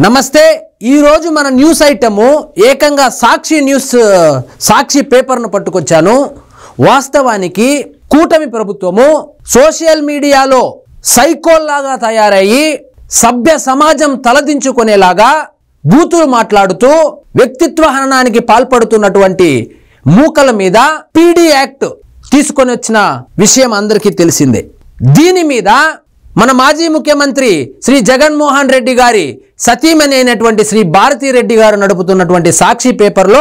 నమస్తే ఈ రోజు మన న్యూస్ ఐటమ్ ఏకంగా సాక్షి పేపర్ను పట్టుకొచ్చాను. వాస్తవానికి కూటమి ప్రభుత్వము సోషల్ మీడియాలో సైకోల్లాగా తయారయ్యి సభ్య సమాజం తలదించుకునేలాగా బూతులు మాట్లాడుతూ వ్యక్తిత్వ హననానికి పాల్పడుతున్నటువంటి మూకల మీద పీడీ యాక్ట్ తీసుకొని వచ్చిన విషయం అందరికీ తెలిసిందే. దీని మీద మన మాజీ ముఖ్యమంత్రి శ్రీ జగన్మోహన్ రెడ్డి గారి సతీమణి అయినటువంటి శ్రీ భారతీ రెడ్డి గారు నడుపుతున్నటువంటి సాక్షి పేపర్లో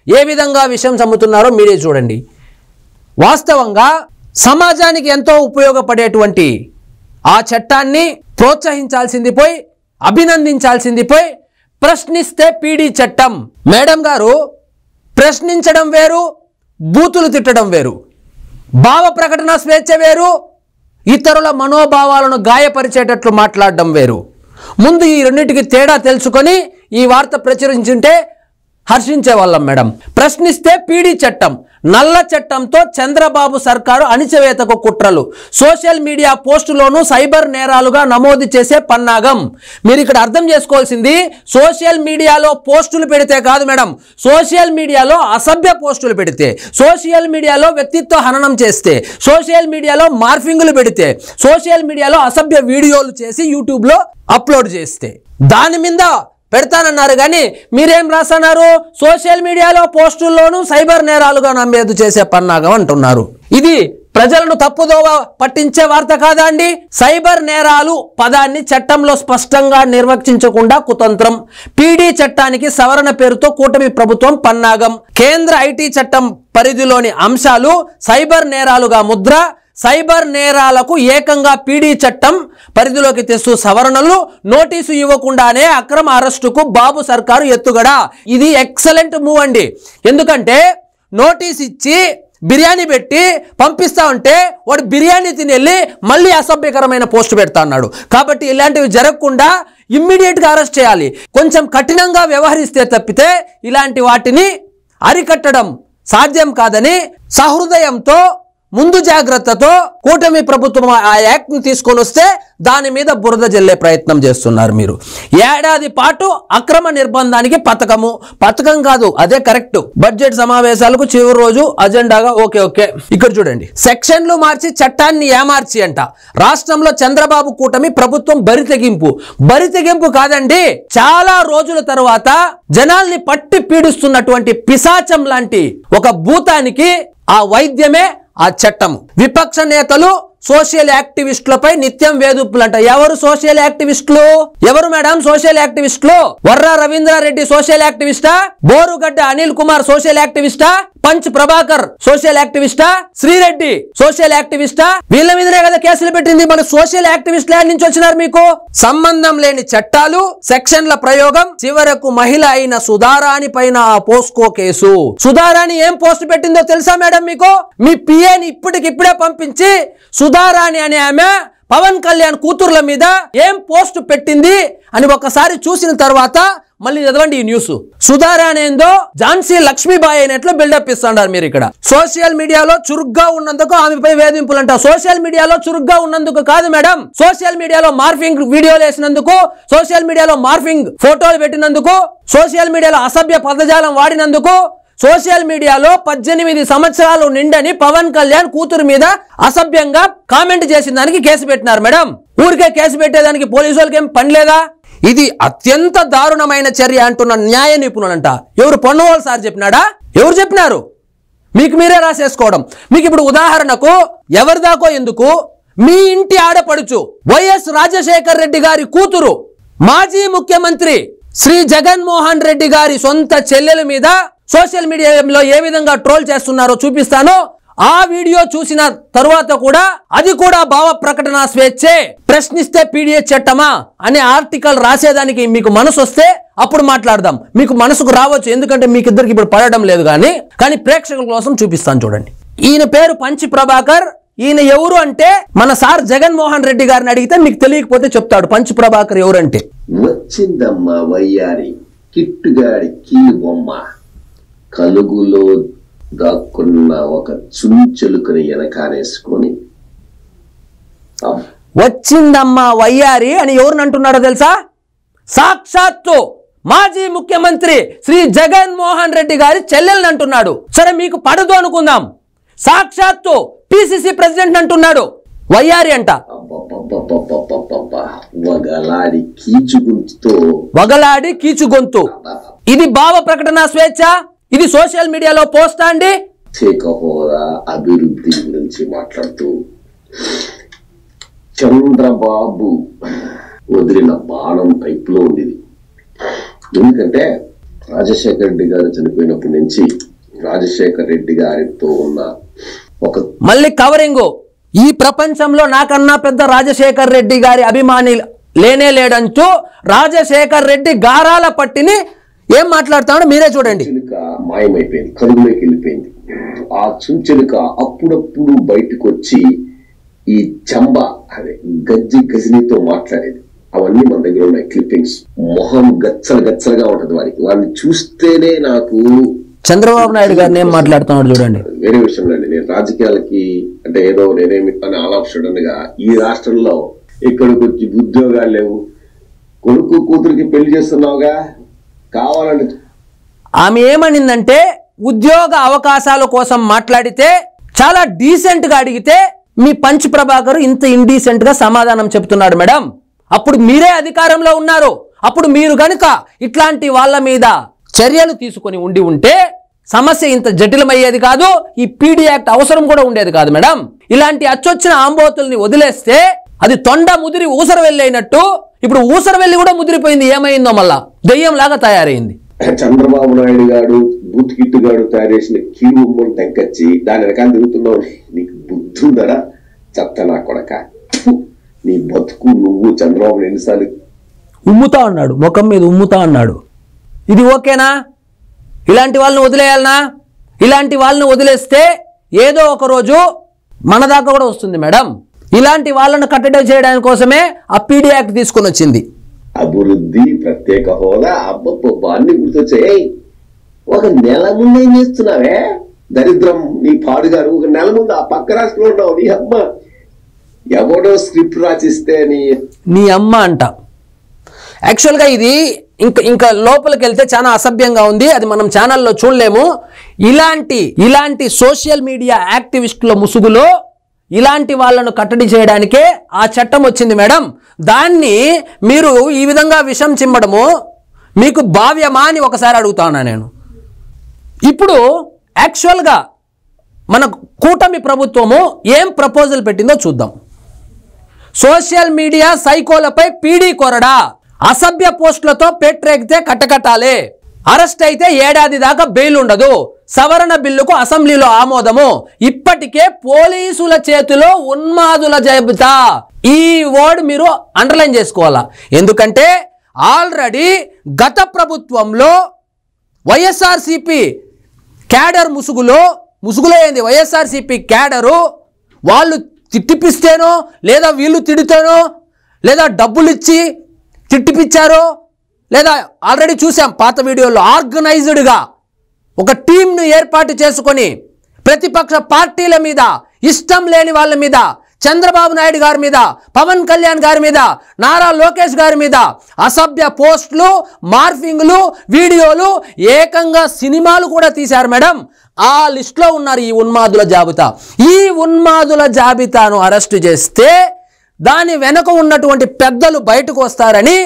ఏ విధంగా విషయం చమ్ముతున్నారో మీరే చూడండి. వాస్తవంగా సమాజానికి ఎంతో ఉపయోగపడేటువంటి ఆ చట్టాన్ని ప్రోత్సహించాల్సింది పోయి అభినందించాల్సింది పోయి ప్రశ్నిస్తే పీడీ చట్టం. మేడం గారు ప్రశ్నించడం వేరు, బూతులు తిట్టడం వేరు. భావ ప్రకటన స్వేచ్ఛ వేరు, ఇతరుల మనోభావాలను గాయపరిచేటట్లు మాట్లాడడం వేరు. ముందు ఈ రెండింటికి తేడా తెలుసుకొని ఈ వార్త ప్రచురించుంటే హర్షించే వాళ్ళం మేడం. ప్రశ్నిస్తే పీడీ చట్టం, నల్ల చట్టంతో చంద్రబాబు సర్కారు అణిచివేతకు కుట్రలు, సోషల్ మీడియా పోస్టులోనూ సైబర్ నేరాలుగా నమోదు చేసే పన్నాగం. మీరు ఇక్కడ అర్థం చేసుకోవాల్సింది సోషల్ మీడియాలో పోస్టులు పెడితే కాదు మేడం, సోషల్ మీడియాలో అసభ్య పోస్టులు పెడితే, సోషల్ మీడియాలో వ్యక్తిత్వ హననం చేస్తే, సోషల్ మీడియాలో మార్ఫింగులు పెడితే, సోషల్ మీడియాలో అసభ్య వీడియోలు చేసి యూట్యూబ్లో అప్లోడ్ చేస్తే దాని మీద పెడతానన్నారు. కానీ మీరేం రాస్తున్నారు? సోషల్ మీడియాలో పోస్టుల్లోనూ సైబర్ నేరాలుగా నమోదు చేసే పన్నాగం అంటున్నారు. ఇది ప్రజలను తప్పుదోవ పట్టించే వార్త కాదా అండి? సైబర్ నేరాలు పదాన్ని చట్టంలో స్పష్టంగా నిర్వచించకుండా కుతంత్రం. పీడీ చట్టానికి సవరణ పేరుతో కూటమి ప్రభుత్వం పన్నాగం. కేంద్ర ఐటీ చట్టం పరిధిలోని అంశాలు సైబర్ నేరాలుగా ముద్ర, సైబర్ నేరాలకు ఏకంగా పీడీ చట్టం పరిధిలోకి తెస్తూ సవరణలు, నోటీసు ఇవ్వకుండానే అక్రమ అరెస్టుకు బాబు సర్కారు ఎత్తుగడ. ఇది ఎక్సలెంట్ మూవ్ అండి. ఎందుకంటే నోటీస్ ఇచ్చి బిర్యానీ పెట్టి పంపిస్తా ఉంటే వాడు బిర్యానీ తినెళ్ళి మళ్ళీ అసభ్యకరమైన పోస్ట్ పెడతా అన్నాడు. కాబట్టి ఇలాంటివి జరగకుండా ఇమ్మీడియట్గా అరెస్ట్ చేయాలి. కొంచెం కఠినంగా వ్యవహరిస్తే తప్పితే ఇలాంటి వాటిని అరికట్టడం సాధ్యం కాదని సహృదయంతో ముందు జాగ్రత్తతో కూటమి ప్రభుత్వం ఆ యాక్ట్ని తీసుకొని వస్తే దాని మీద బురద జల్లే ప్రయత్నం చేస్తున్నారు మీరు. ఏడాది పాటు అక్రమ నిర్బంధానికి పథకం కాదు, అదే కరెక్ట్. బడ్జెట్ సమావేశాలకు చివరి రోజు అజెండాగా ఓకే. ఇక్కడ చూడండి, సెక్షన్లు మార్చి చట్టాన్ని ఏమార్చి అంట. రాష్ట్రంలో చంద్రబాబు కూటమి ప్రభుత్వం బరితెగింపు కాదండి, చాలా రోజుల తర్వాత జనాల్ని పట్టి పీడిస్తున్నటువంటి పిశాచం లాంటి ఒక భూతానికి ఆ వైద్యమే ఆ చట్టం. విపక్ష నేతలు సోషల్ యాక్టివిస్టులపై నిత్యం వేధింపులంట. ఎవరు సోషల్ యాక్టివిస్టులు? ఎవరు మేడం సోషల్ యాక్టివిస్టులు? వర్రా రవీంద్రారెడ్డి సోషల్ యాక్టివిస్టా? బోరుగడ్డ అనిల్ కుమార్ సోషల్ యాక్టివిస్టా? పంచ్ ప్రభాకర్ సోషల్ యాక్టివిస్టా? శ్రీరెడ్డి సోషల్ యాక్టివిస్టా? వీళ్ళ మీదనే కదా కేసులు పెట్టింది. మన సోషల్ యాక్టివిస్టులు ఎక్కడి నుంచి వచ్చినారు? మీకు సంబంధం లేని చట్టాలు, సెక్షన్ల ప్రయోగం, చివరకు మహిళ అయిన సుధారాణి పైన పోస్కో కేసు. సుధారాణి ఏం పోస్ట్ పెట్టిందో తెలుసా మేడం మీకు? మీ పిఏని ఇప్పటికిప్పుడే పంపించి సుధారాణి అనే ఆమె పవన్ కళ్యాణ్ కూతుర్ల మీద ఏం పోస్ట్ పెట్టింది అని ఒకసారి చూసిన తర్వాత మళ్ళీ చదవండి ఈ న్యూస్. సుధారాణి ఏందో ఝాన్సీ లక్ష్మీబాయి అయినట్లు బిల్డప్ ఇస్తున్నారు మీరు ఇక్కడ. సోషల్ మీడియాలో చురుగ్గా ఉన్నందుకు ఆమెపై వేధింపులంట. సోషల్ మీడియాలో చురుగ్గా ఉన్నందుకు కాదు మేడం, సోషల్ మీడియాలో మార్ఫింగ్ వీడియోలు వేసినందుకు, సోషల్ మీడియాలో మార్ఫింగ్ ఫోటోలు పెట్టినందుకు, సోషల్ మీడియాలో అసభ్య పదజాలం వాడినందుకు, సోషల్ మీడియాలో 18 సంవత్సరాలు నిండని పవన్ కళ్యాణ్ కూతురు మీద అసభ్యంగా కామెంట్ చేసిన దానికి కేసు పెట్టినారు మేడం. ఊరికే కేసు పెట్టేదానికి పోలీసు వాళ్ళకి ఏం పని లేదా? ఇది అత్యంత దారుణమైన చర్య అంటున్న న్యాయ నిపుణులంట. ఎవరు? పొన్నవాళ్ళు సార్ చెప్పినాడా? ఎవరు చెప్పినారు? మీకు మీరే రాసేసుకోవడం. మీకు ఇప్పుడు ఉదాహరణకు ఎవరిదాకో ఎందుకు, మీ ఇంటి ఆడపడుచు వైఎస్ రాజశేఖర్ రెడ్డి గారి కూతురు మాజీ ముఖ్యమంత్రి శ్రీ జగన్మోహన్ రెడ్డి గారి సొంత చెల్లెల మీద సోషల్ మీడియాలో ఏ విధంగా ట్రోల్ చేస్తున్నారో చూపిస్తాను. ఆ వీడియో చూసిన తరువాత కూడా అది కూడా భావ ప్రకటన స్వేచ్ఛే, ప్రశ్నిస్తే పీడీ చట్టమా అనే ఆర్టికల్ రాసేదానికి మీకు మనసు వస్తే అప్పుడు మాట్లాడదాం. మీకు మనసుకు రావచ్చు, ఎందుకంటే మీకు ఇద్దరికి ఇప్పుడు పడడం లేదు. కానీ ప్రేక్షకుల కోసం చూపిస్తాను చూడండి. ఈయన పేరు పంచి ప్రభాకర్. ఈయన ఎవరు అంటే మన సార్ జగన్మోహన్ రెడ్డి గారిని అడిగితే మీకు తెలియకపోతే చెప్తాడు పంచి ప్రభాకర్ ఎవరంటే. వచ్చిందమ్మా వయ్యారి కిట్టుగాడి కీలు బొమ్మ, కలుగులో దాక్కున్న ఒక చుంచెలుకని వెనకానేసుకొని వచ్చిందమ్మా వయ్యారి అని ఎవరిని అంటున్నాడో తెలుసా? సాక్షాత్తు మాజీ ముఖ్యమంత్రి శ్రీ జగన్మోహన్ రెడ్డి గారి చెల్లెల్ని అంటున్నాడు. సరే మీకు పడదు అనుకుందాం, సాక్షాత్తు పిసిసి ప్రెసిడెంట్ అంటున్నాడు. వయ్యారి అంట. వగలాడి కీచుగొంతు. ఇది భావ ప్రకటన స్వేచ్ఛ? ఇది సోషల్ మీడియాలో పోస్టా అండి? హోదా అభివృద్ధి గురించి మాట్లాడుతూ చంద్రబాబు వదిలిన బాణం టైప్ లో ఉండేది. ఎందుకంటే రాజశేఖర రెడ్డి గారు చనిపోయినప్పటి నుంచి రాజశేఖర రెడ్డి గారితో ఉన్న ఒక మళ్ళీ కవరింగ్, ఈ ప్రపంచంలో నాకన్నా పెద్ద రాజశేఖర రెడ్డి గారి అభిమాని లేనే లేడంటూ రాజశేఖర్ రెడ్డి గారాల పట్టిని ఏం మాట్లాడుతాడో మీరే చూడండి. మాయమైపోయింది, కలుగులోకి వెళ్ళిపోయింది. ఆ చుంచెలుక అప్పుడప్పుడు బయటకు వచ్చి ఈ చంబ అదే గజనీతో మాట్లాడేది. అవన్నీ మన దగ్గర ఉన్నాయి క్లిప్పింగ్స్. మొహం గచ్చలుగా ఉంటది వాడికి. వాడిని చూస్తేనే నాకు చంద్రబాబు నాయుడు గారిని ఏం మాట్లాడుతున్నాడు చూడండి. వేరే విషయం అండి, నేను రాజకీయాలకి అంటే ఏదో నేనేమి ఆల్ ఆఫ్ సడన్ గా ఈ రాష్ట్రంలో ఇక్కడికి వచ్చి ఉద్యోగాలు లేవు, కొడుకు కూతురికి పెళ్లి చేస్తున్నావుగా కావాలంటే. ఆమె ఏమనిందంటే ఉద్యోగ అవకాశాల కోసం మాట్లాడితే చాలా డీసెంట్ గా అడిగితే మీ పంచ్ ప్రభాకర్ ఇంత ఇండీసెంట్ గా సమాధానం చెప్తున్నాడు మేడం. అప్పుడు మీరే అధికారంలో ఉన్నారు. అప్పుడు మీరు గనుక ఇట్లాంటి వాళ్ళ మీద చర్యలు తీసుకొని ఉంటే సమస్య ఇంత జటిలమయ్యేది కాదు. ఈ పీడీ యాక్ట్ అవసరం కూడా ఉండేది కాదు మేడం. ఇలాంటి అచ్చొచ్చిన ఆంబోతుల్ని వదిలేస్తే అది తొండ ముదిరి ఊసర వెళ్ళైనట్టు ఇప్పుడు ఊసర వెళ్ళి కూడా ముదిరిపోయింది. ఏమైందో మళ్ళా దెయ్యం లాగా తయారైంది. చంద్రబాబు నాయుడు గారు బూత్ కిట్టు గారు తయారు చేసిన కీలు తెంకొచ్చి దాని రకాలు తిరుగుతున్నావు. నీకు బుద్ధి ఉందరా చెత్త నా కొడక, నీ బతుకు నువ్వు చంద్రబాబు ఎన్నిసార్లు ఉమ్ముతా అన్నాడు, ముఖం మీద ఉమ్ముతా అన్నాడు. ఇది ఓకేనా? ఇలాంటి వాళ్ళని వదిలేయాలనా? ఇలాంటి వాళ్ళని వదిలేస్తే ఏదో ఒక రోజు మన దాకా కూడా వస్తుంది మేడం. ఇలాంటి వాళ్ళను కట్టడి చేయడానికి కోసమే ఆ పీడీ యాక్ట్ తీసుకొని వచ్చింది. అభివృద్ధి, ప్రత్యేక హోదా, అబ్బబ్బ అన్ని గుర్తొచ్చాయి. ఒక నెల ముందు ఏం చేస్తున్నావే దరిద్రం నీ పాడుగారు. ఒక నెల ముందు ఆ పక్క రాష్ట్రంలో ఉన్నావు. నీ అమ్మ ఎవడో స్క్రిప్ట్ రాసిస్తే నీ అమ్మ అంట. యాక్చువల్గా ఇది ఇంకా లోపలికి వెళ్తే చాలా అసభ్యంగా ఉంది. అది మనం ఛానల్లో చూడలేము. ఇలాంటి సోషల్ మీడియా యాక్టివిస్టుల ముసుగులో ఇలాంటి వాళ్ళను కట్టడి చేయడానికే ఆ చట్టం వచ్చింది మేడం. దాన్ని మీరు ఈ విధంగా విషం చిమ్మడము మీకు భావ్యమా అని ఒకసారి అడుగుతాను నేను. ఇప్పుడు యాక్చువల్గా మన కూటమి ప్రభుత్వము ఏం ప్రపోజల్ పెట్టిందో చూద్దాం. సోషల్ మీడియా సైకోలపై పీడీ కొరడా, అసభ్య పోస్టులతో పెట్టరేగితే కట్టకట్టాలి, అరెస్ట్ అయితే ఏడాది దాకా బెయిల్ ఉండదు, సవరణ బిల్లుకు అసెంబ్లీలో ఆమోదము, ఇప్పటికే పోలీసుల చేతిలో ఉన్మాదుల జాబితా. ఈ వర్డ్ మీరు అండర్లైన్ చేసుకోవాలా. ఎందుకంటే ఆల్రెడీ గత ప్రభుత్వంలో వైఎస్ఆర్సీపీ క్యాడర్ ముసుగులో ఏంది వైఎస్ఆర్సీపీ క్యాడరు వాళ్ళు తిట్టిపిస్తేనో లేదా వీళ్ళు తిడితేనో లేదా డబ్బులు ఇచ్చి తిట్టిపిచ్చారో లేదా ఆల్రెడీ చూసాం పాత వీడియోలో ఆర్గనైజ్డ్గా ఒక టీంను ఏర్పాటు చేసుకొని ప్రతిపక్ష పార్టీల మీద, ఇష్టం లేని వాళ్ళ మీద, చంద్రబాబు నాయుడు గారి మీద, పవన్ కళ్యాణ్ గారి మీద, నారా లోకేష్ గారి మీద అసభ్య పోస్టులు, మార్ఫింగ్లు, వీడియోలు, ఏకంగా సినిమాలు కూడా తీశారు మేడం. ఆ లిస్టులో ఉన్నారు ఈ ఉన్మాదుల జాబితా. ఈ ఉన్మాదుల జాబితాను అరెస్టు చేస్తే దాని వెనుక ఉన్నటువంటి పెద్దలు బయటకు వస్తారని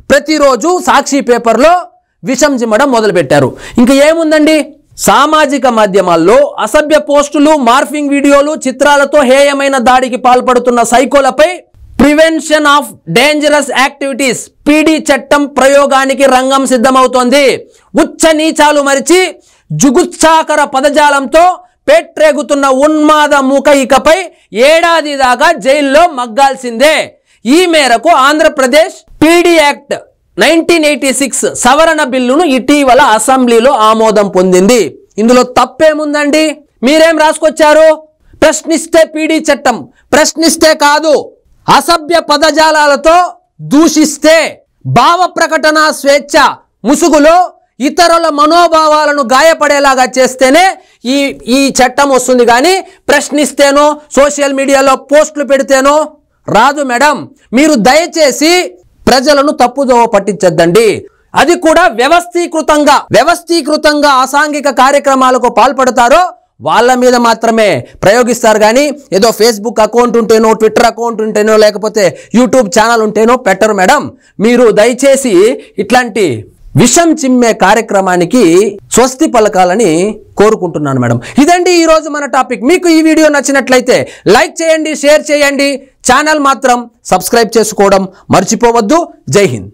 ప్రతిరోజు సాక్షి పేపర్లో విషం చిమ్మడం మొదలుపెట్టారు. ఇంకా ఏముందండి, సామాజిక మాధ్యమాల్లో అసభ్య పోస్టులు, మార్ఫింగ్ వీడియోలు, చిత్రాలతో హేయమైన దాడికి పాల్పడుతున్న సైకోలపై prevention of dangerous activities PD చట్టం ప్రయోగానికి రంగం సిద్ధమవుతోంది. ఉచ్చ నీచాలు మరిచి జుగుత్సాకర పదజాలంతో పెట్టరేగుతున్న ఉన్మాద మూక ఇకపై ఏడాది దాకా జైల్లో మగ్గాల్సిందే. ఈ మేరకు ఆంధ్రప్రదేశ్ పీడీ యాక్ట్ 1986 సవరణ బిల్లును ఇటీవల అసెంబ్లీలో ఆమోదం పొందింది. ఇందులో తప్పేముందండి? మీరేం రాసుకొచ్చారు? ప్రశ్నిస్తే పీడీ చట్టం, ప్రశ్నిస్తే కాదు, అసభ్య పదజాలాలతో దూషిస్తే, భావ ప్రకటన స్వేచ్ఛ ముసుగులో ఇతరుల మనోభావాలను గాయపడేలాగా చేస్తేనే ఈ చట్టం వస్తుంది. కానీ ప్రశ్నిస్తేనో సోషల్ మీడియాలో పోస్టులు పెడితేనో రాదు మేడం. మీరు దయచేసి ప్రజలను తప్పుదోవ పట్టించద్దండి. అది కూడా వ్యవస్థీకృతంగా అసాంఘిక కార్యక్రమాలకు పాల్పడతారో వాళ్ళ మీద మాత్రమే ప్రయోగిస్తారు. కానీ ఏదో ఫేస్బుక్ అకౌంట్ ఉంటేనో, ట్విట్టర్ అకౌంట్ ఉంటేనో, లేకపోతే యూట్యూబ్ ఛానల్ ఉంటేనో పెట్టరు మేడం. మీరు దయచేసి ఇట్లాంటి విషం చిమ్మే కార్యక్రమానికి స్వస్తి పలకాలని కోరుకుంటున్నాను మేడం. ఇదండి ఈరోజు మన టాపిక్. మీకు ఈ వీడియో నచ్చినట్లయితే లైక్ చేయండి, షేర్ చేయండి. ఛానల్ మాత్రం సబ్స్క్రైబ్ చేసుకోవడం మర్చిపోవద్దు. జై హింద్.